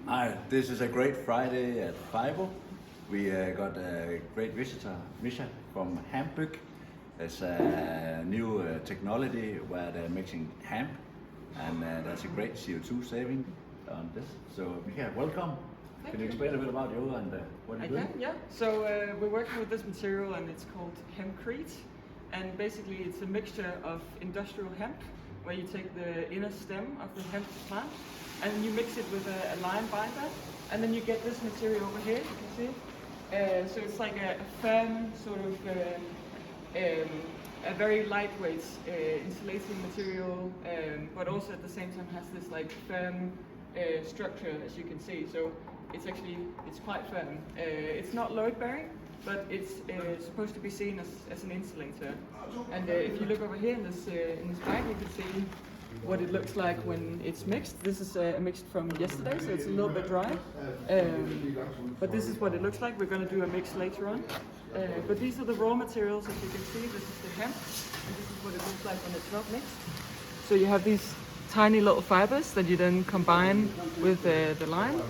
Hi, this is a great Friday at Fibo. We got a great visitor, Misha from Hamburg. It's a new technology where they're mixing hemp, and there's a great CO2 saving on this. So, Misha, welcome. Can you explain a bit about you and what you do? I can, yeah. So we're working with this material and it's called hempcrete. And basically it's a mixture of industrial hemp, where you take the inner stem of the hemp plant and you mix it with a lime binder, and then you get this material over here, you can see. So it's like a firm sort of, a very lightweight insulating material, but also at the same time has this like firm structure, as you can see. So it's quite firm. It's not load bearing, but it's supposed to be seen as an insulator. And if you look over here in this bag, you can see what it looks like when it's mixed. This is mixed from yesterday, so it's a little bit dry. But this is what it looks like. We're going to do a mix later on. But these are the raw materials, as you can see. This is the hemp, and this is what it looks like when it's not mixed. So you have these tiny little fibers that you then combine with the lime.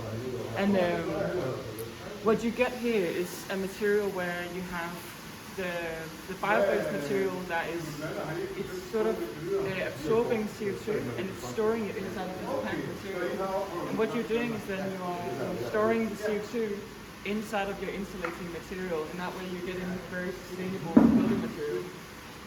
And what you get here is a material where you have the bio-based material that it's sort of absorbing CO2 and it's storing it inside of this packed material. And what you're doing is then you're storing the CO2 inside of your insulating material, and that way you're getting very sustainable building material.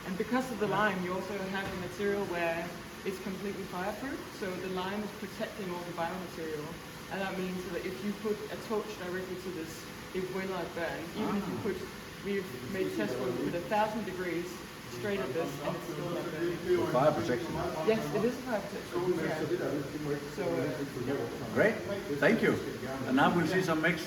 And because of the lime, you also have a material where it's completely fireproof, so the lime is protecting all the biomaterial. And that means that if you put a torch directly to this, it will not burn. Even if you we've made tests where we put 1,000 degrees straight at this and it's still not burning. So fire protection? Yes, it is a fire protection. Yeah. So, Great, thank you. And now we'll see some mix.